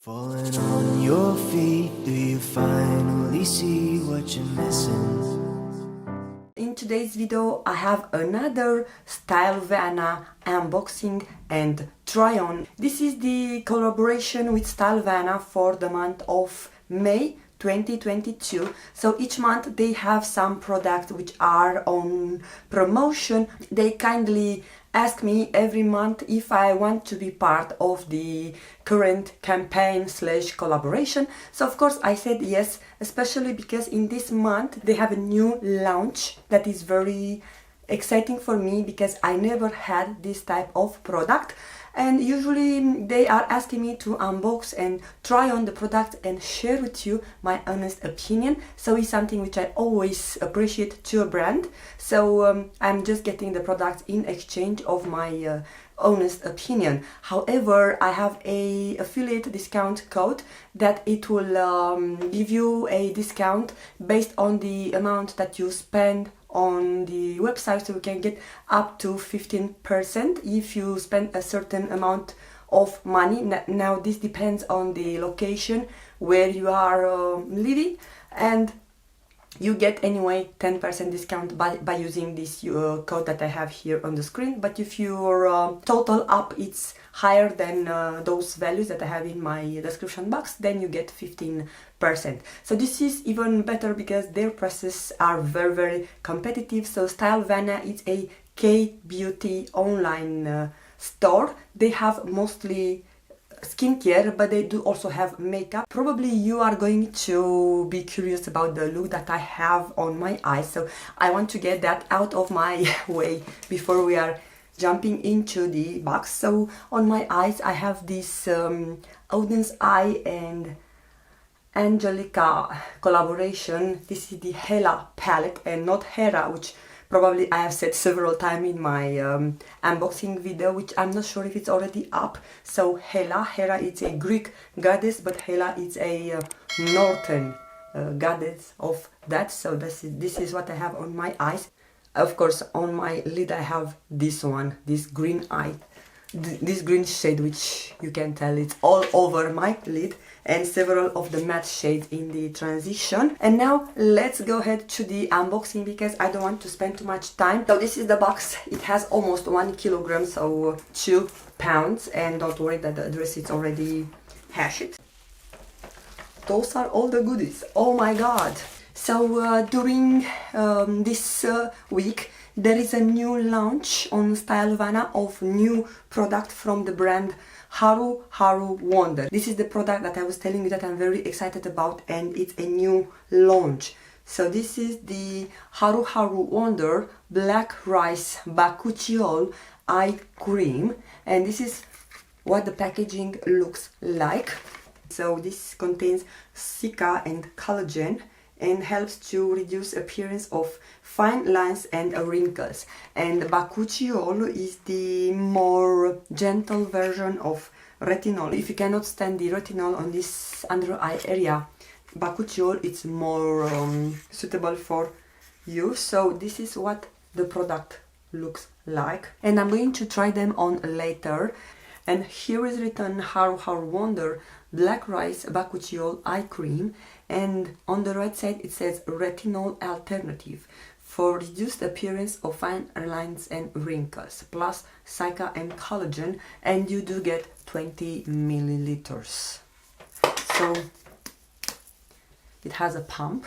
Falling on your feet, do you finally see what you're missing? In today's video, I have another Stylevana unboxing and try on. This is the collaboration with Stylevana for the month of May 2022. So each month they have some products which are on promotion. They kindly ask me every month if I want to be part of the current campaign / collaboration. So of course I said yes, especially because in this month they have a new launch that is very exciting for me because I never had this type of product. And usually they are asking me to unbox and try on the product and share with you my honest opinion. So it's something which I always appreciate to a brand. So I'm just getting the product in exchange of my honest opinion. However, I have a affiliate discount code that it will give you a discount based on the amount that you spend on the website, so you can get up to 15% if you spend a certain amount of money. Now this depends on the location where you are living, and you get anyway 10% discount by using this code that I have here on the screen. But if your total up it's higher than those values that I have in my description box, then you get 15%. So this is even better because their prices are very competitive. So Stylevana is a K-beauty online store. They have mostly skincare, but they do also have makeup. Probably you are going to be curious about the look that I have on my eyes, so I want to get that out of my way before we are jumping into the box. So on my eyes I have this Auden's Eye and Asiatica collaboration. This is the Hela palette and not Hera, which probably I have said several times in my unboxing video, which I'm not sure if it's already up. So Hera is a Greek goddess, but Hela is a northern goddess of that. So this is what I have on my eyes. Of course, on my lid I have this one, this green eye, this green shade, which you can tell it's all over my lid, and several of the matte shades in the transition. And now let's go ahead to the unboxing because I don't want to spend too much time. So this is the box. It has almost 1 kilogram, so 2 pounds, and don't worry that the address is already hashed. Those are all the goodies. Oh my god. So during this week there is a new launch on Stylevana of new product from the brand Haruharu Wonder. This is the product that I was telling you that I'm very excited about, and it's a new launch. So this is the Haruharu Wonder Black Rice Bakuchiol Eye Cream, and this is what the packaging looks like. So this contains Sika and collagen and helps to reduce appearance of fine lines and wrinkles. And Bakuchiol is the more gentle version of retinol. If you cannot stand the retinol on this under eye area, Bakuchiol is more suitable for you. So this is what the product looks like, and I'm going to try them on later. And here is written Haruharu Wonder Black Rice Bakuchiol Eye Cream, and on the right side it says retinol alternative for reduced appearance of fine lines and wrinkles, plus Sika and collagen, and you do get 20 milliliters. So it has a pump.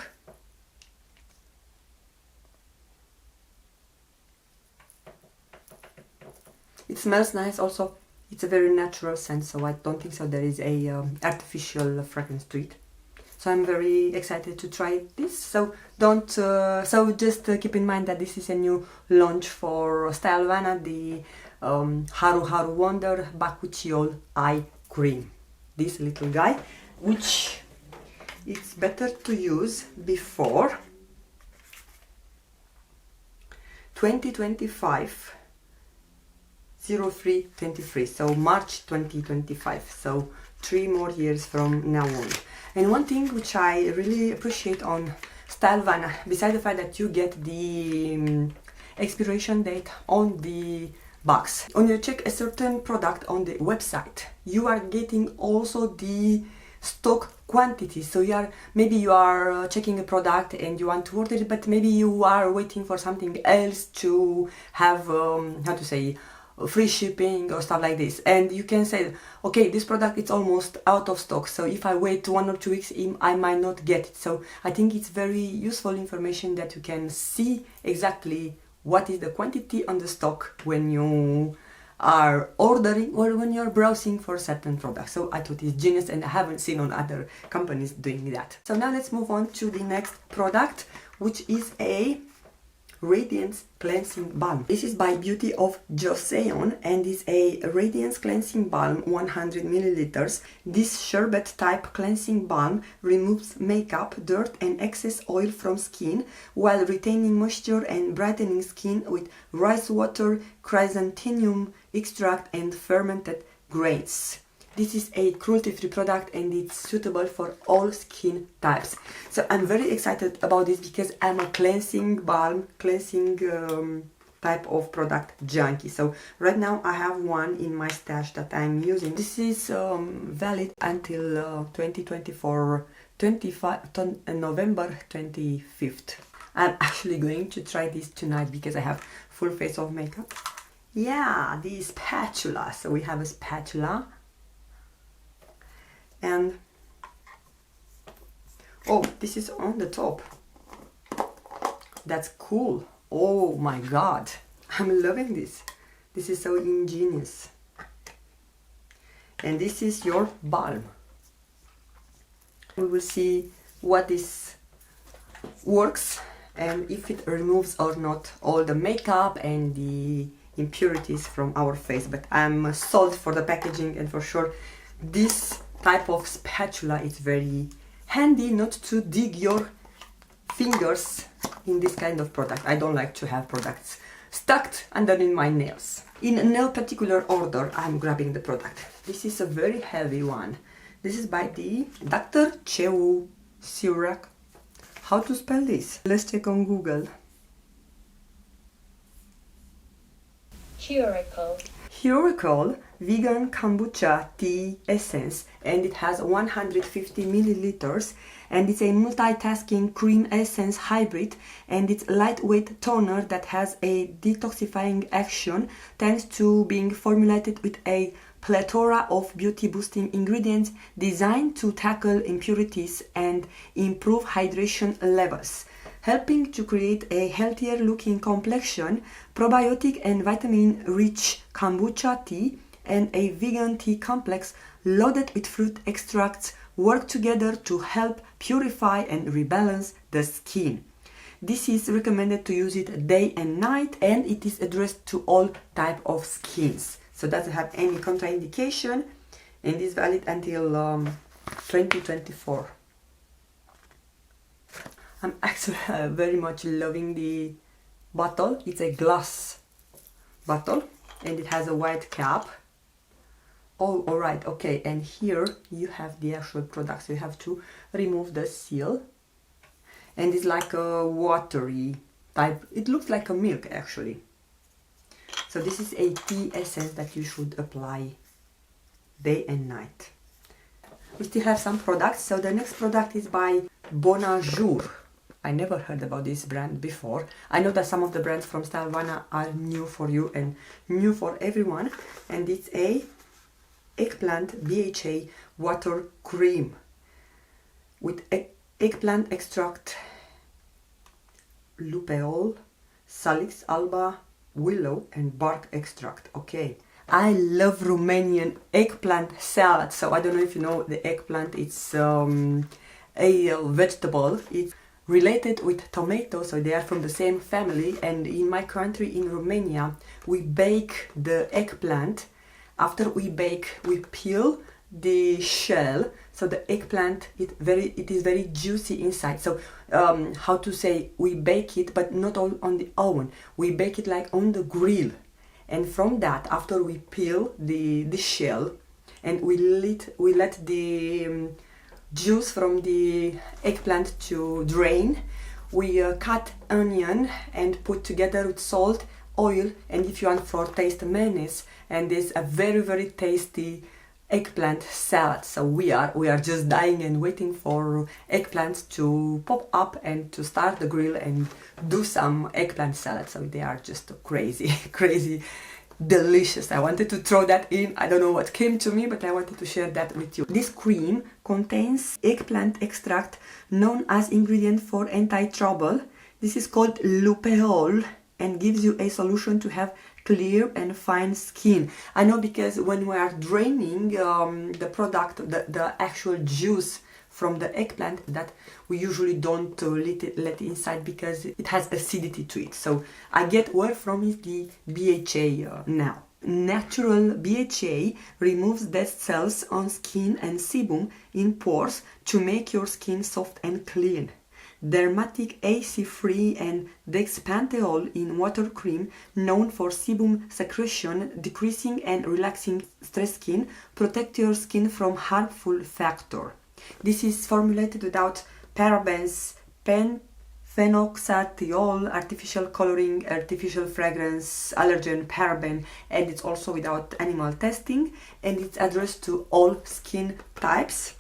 It smells nice also. It's a very natural scent, so I don't think so there is a artificial fragrance to it. So I'm very excited to try this. So just keep in mind that this is a new launch for Stylevana, the Haruharu Wonder Bakuchiol Eye Cream. This little guy, which it's better to use before 2025 03/23, so March 2025, so 3 more years from now on. And one thing which I really appreciate on Stylevana, besides the fact that you get the expiration date on the box. When you check a certain product on the website, you are getting also the stock quantity. So maybe you are checking a product and you want to order it, but maybe you are waiting for something else to have free shipping or stuff like this, and you can say, okay, this product is almost out of stock, so if I wait 1 or 2 weeks I might not get it. So I think it's very useful information that you can see exactly what is the quantity on the stock when you are ordering or when you're browsing for certain products. So I thought it's genius, and I haven't seen on other companies doing that. So now let's move on to the next product, which is a Radiance Cleansing Balm. This is by Beauty of Joseon and is a Radiance Cleansing Balm 100 milliliters. This sherbet type cleansing balm removes makeup, dirt and excess oil from skin while retaining moisture and brightening skin with rice water, chrysanthemum extract and fermented grains. This is a cruelty-free product and it's suitable for all skin types. So I'm very excited about this because I'm a cleansing balm, type of product junkie. So right now I have one in my stash that I'm using. This is valid until 2024, November 25th. I'm actually going to try this tonight because I have full face of makeup. Yeah, the spatula. So we have a spatula. And oh, this is on the top. That's cool. Oh my god, I'm loving this. This is so ingenious. And this is your balm. We will see what this works and if it removes or not all the makeup and the impurities from our face. But I'm sold for the packaging, and for sure this type of spatula is very handy not to dig your fingers in this kind of product. I don't like to have products stuck underneath my nails. In no particular order I'm grabbing the product. This is a very heavy one. This is by the Dr. Cheu Sirak. How to spell this? Let's check on Google. Haruharu vegan kombucha tea essence, and it has 150 milliliters, and it's a multitasking cream essence hybrid, and it's lightweight toner that has a detoxifying action thanks to being formulated with a plethora of beauty boosting ingredients designed to tackle impurities and improve hydration levels, helping to create a healthier looking complexion. Probiotic and vitamin rich kombucha tea and a vegan tea complex loaded with fruit extracts work together to help purify and rebalance the skin. This is recommended to use it day and night, and it is addressed to all type of skins. So it doesn't have any contraindication, and is valid until 2024. I'm actually very much loving the bottle. It's a glass bottle and it has a white cap. Oh, alright, okay, and here you have the actual product, so you have to remove the seal. And it's like a watery type, it looks like a milk actually. So this is a tea essence that you should apply day and night. We still have some products, so the next product is by Bonjour. I never heard about this brand before. I know that some of the brands from Stylevana are new for you and new for everyone, and it's a Eggplant BHA water cream with eggplant extract, lupeol, salix alba, willow and bark extract. Okay, I love Romanian eggplant salad. So I don't know if you know the eggplant. It's a vegetable. It's related with tomatoes, so they are from the same family. And in my country, in Romania, we bake the eggplant. After we bake, we peel the shell, so the eggplant it is very juicy inside. So how to say, we bake it, but not all on the oven. We bake it like on the grill, and from that, after we peel the shell, and we let the juice from the eggplant to drain, we cut onion and put together with salt, oil, and if you want for taste mayonnaise, and there's a very tasty eggplant salad. So we are just dying and waiting for eggplants to pop up and to start the grill and do some eggplant salad. So they are just crazy delicious. I wanted to throw that in. I don't know what came to me, but I wanted to share that with you. This cream contains eggplant extract, known as ingredient for anti-trouble. This is called lupeol and gives you a solution to have clear and fine skin. I know, because when we are draining the product, the actual juice from the eggplant, that we usually don't let inside because it has acidity to it. So I get where from is the BHA now. Natural BHA removes dead cells on skin and sebum in pores to make your skin soft and clean. Dermatic AC-free and dexpantheol in water cream, known for sebum secretion, decreasing and relaxing stressed skin, protect your skin from harmful factor. This is formulated without parabens, phenoxyethanol, artificial coloring, artificial fragrance, allergen, paraben, and it's also without animal testing, and it's addressed to all skin types.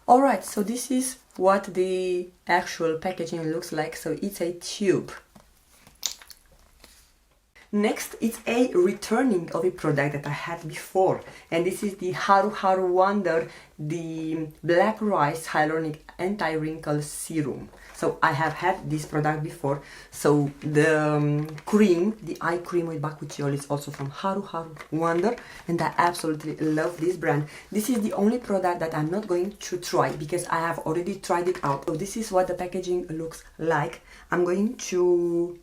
Alright, so this is what the actual packaging looks like. So it's a tube. Next, it's a returning of a product that I had before, and this is the Haruharu Wonder, the Black Rice Hyaluronic Anti-Wrinkle Serum. So I have had this product before. So the cream, the eye cream with Bakuchiol, is also from Haruharu Wonder, and I absolutely love this brand. This is the only product that I'm not going to try because I have already tried it out. So this is what the packaging looks like. I'm going to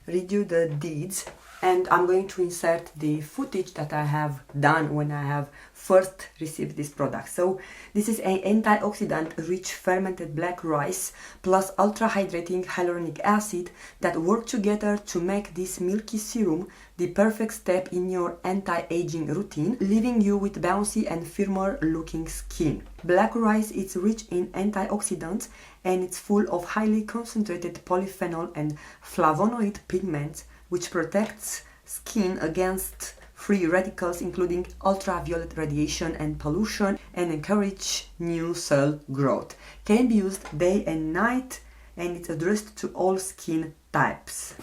read you the deeds, and I'm going to insert the footage that I have done when I have first received this product. So this is an antioxidant rich fermented black rice plus ultra hydrating hyaluronic acid that work together to make this milky serum the perfect step in your anti-aging routine, leaving you with bouncy and firmer looking skin. Black rice is rich in antioxidants, and it's full of highly concentrated polyphenol and flavonoid pigments, which protects skin against free radicals, including ultraviolet radiation and pollution, and encourage new cell growth. Can be used day and night, and it's addressed to all skin types.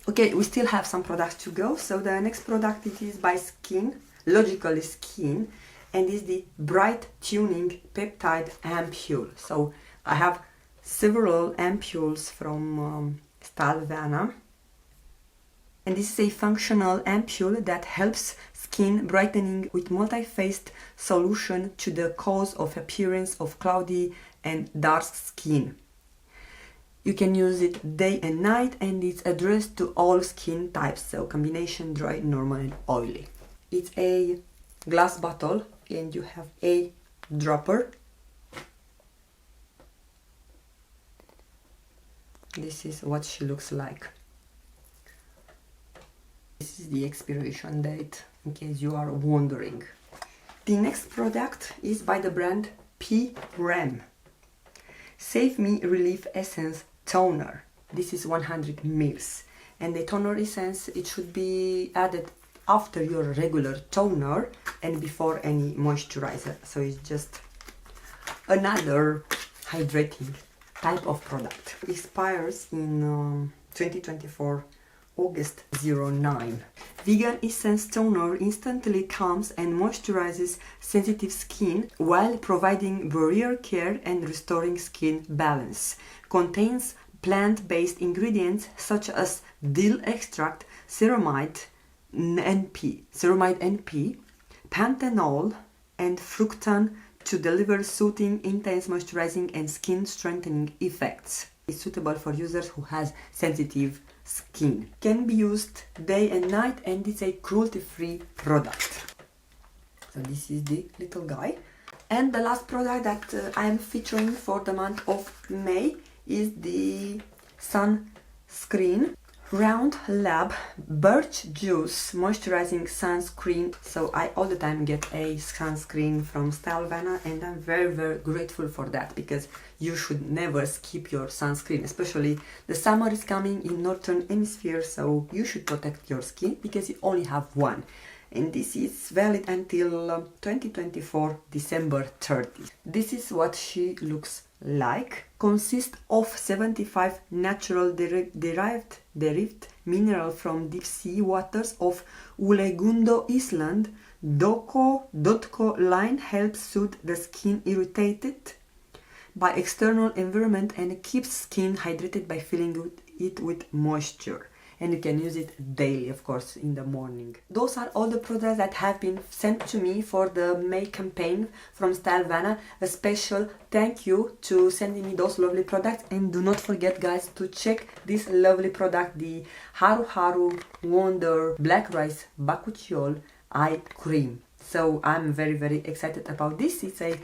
Okay, we still have some products to go. So the next product, it is by Skin, Logically Skin, and is the Bright Tuning Peptide Ampule. So I have several ampules from Stylevana, and this is a functional ampule that helps skin brightening with multi-phased solution to the cause of appearance of cloudy and dark skin. You can use it day and night, and it's addressed to all skin types, so combination dry, normal and oily. It's a glass bottle, and you have a dropper. This is what she looks like. This is the expiration date, in case you are wondering. The next product is by the brand P-Rem. Save Me Relief Essence Toner. This is 100 ml, and the toner essence, it should be added after your regular toner and before any moisturizer. So it's just another hydrating type of product. It expires in 2024 August 09. Vegan Essence Toner instantly calms and moisturizes sensitive skin while providing barrier care and restoring skin balance. Contains plant-based ingredients such as dill extract, ceramide NP, panthenol, and fructan to deliver soothing, intense moisturizing and skin strengthening effects. It's suitable for users who has sensitive skin. Can be used day and night, and it's a cruelty-free product. So this is the little guy. And the last product that I am featuring for the month of May is the Sunscreen Round Lab Birch Juice Moisturizing Sunscreen. So I all the time get a sunscreen from Stylevana, and I'm very grateful for that, because you should never skip your sunscreen, especially the summer is coming in Northern Hemisphere, so you should protect your skin because you only have one. And this is valid until 2024 December 30. This is what she looks like. Consists of 75 natural derived mineral from deep sea waters of Ulegundo Island. Dotco line helps soothe the skin irritated by external environment and keeps skin hydrated by filling it with moisture. And you can use it daily, of course, in the morning. Those are all the products that have been sent to me for the May campaign from Stylevana. A special thank you to sending me those lovely products. And do not forget, guys, to check this lovely product, the Haruharu Wonder Black Rice Bakuchiol Eye Cream. So I'm very excited about this. It's a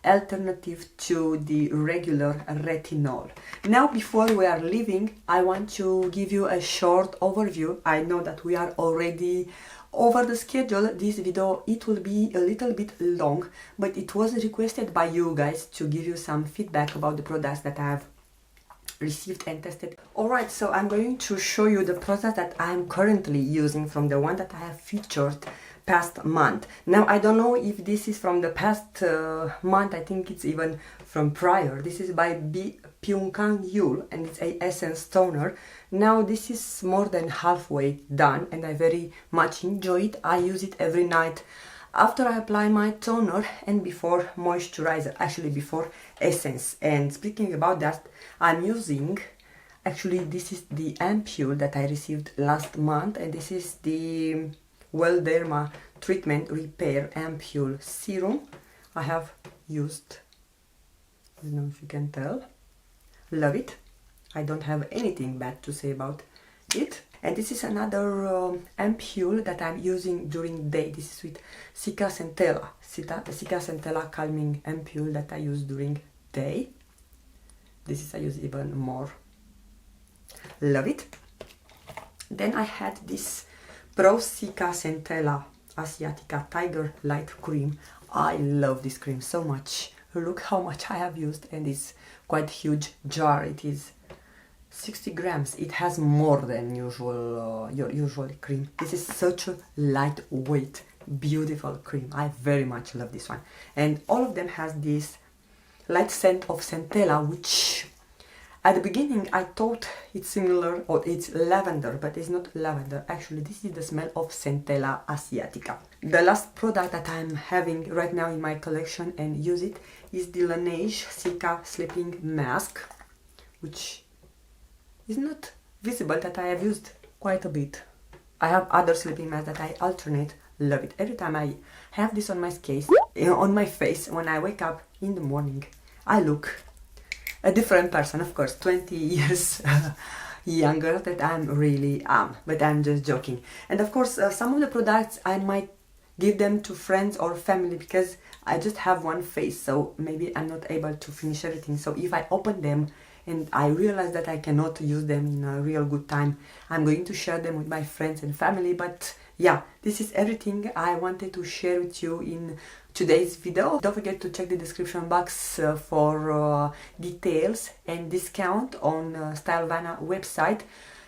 alternative to the regular retinol. Now, before we are leaving, I want to give you a short overview. I know that we are already over the schedule. This video, it will be a little bit long, but it was requested by you guys to give you some feedback about the products that I have received and tested. Alright, so I'm going to show you the products that I'm currently using from the one that I have featured past month. Now, I don't know if this is from the past month. I think it's even from prior. This is by Bakugiol, and it's a essence toner. Now, this is more than halfway done, and I very much enjoy it. I use it every night after I apply my toner and before moisturizer, actually before essence. And speaking about that, I'm using, actually this is the Ampule that I received last month, and this is the Derma Treatment Repair Ampule Serum. I have used, I don't know if you can tell, love it. I don't have anything bad to say about it. And this is another ampule that I'm using during the day. This is with Sika Centella. Sika Centella calming ampule that I use during day. This is I use even more. Love it. Then I had this Prosica Centella Asiatica Tiger Light Cream. I love this cream so much. Look how much I have used, and it's quite huge jar. It is 60 grams. It has more than usual your usual cream. This is such a lightweight, beautiful cream. I very much love this one. And all of them has this light scent of Centella, which at the beginning I thought it's similar, or it's lavender, but it's not lavender. Actually, this is the smell of Centella Asiatica. The last product that I'm having right now in my collection and use it is the Laneige Sika Sleeping Mask, which is not visible, that I have used quite a bit. I have other sleeping masks that I alternate. Love it. Every time I have this on my face, when I wake up in the morning, I look a different person. Of course, 20 years younger that I'm really am, but I'm just joking. And of course, some of the products I might give them to friends or family, because I just have one face, so maybe I'm not able to finish everything. So if I open them and I realize that I cannot use them in a real good time, I'm going to share them with my friends and family. But yeah, this is everything I wanted to share with you in today's video. Don't forget to check the description box for details and discount on Stylevana website.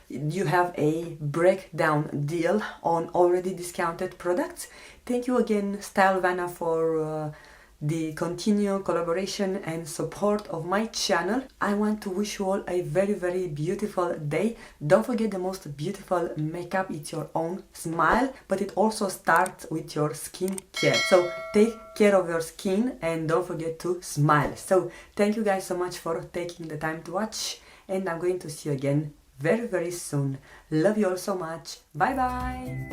You have a breakdown deal on already discounted products. Thank you again, Stylevana, for the continual collaboration and support of my channel. I want to wish you all a very beautiful day. Don't forget, the most beautiful makeup, it's your own smile, but it also starts with your skin care. So take care of your skin and don't forget to smile. So thank you guys so much for taking the time to watch, and I'm going to see you again very soon. Love you all so much. Bye bye.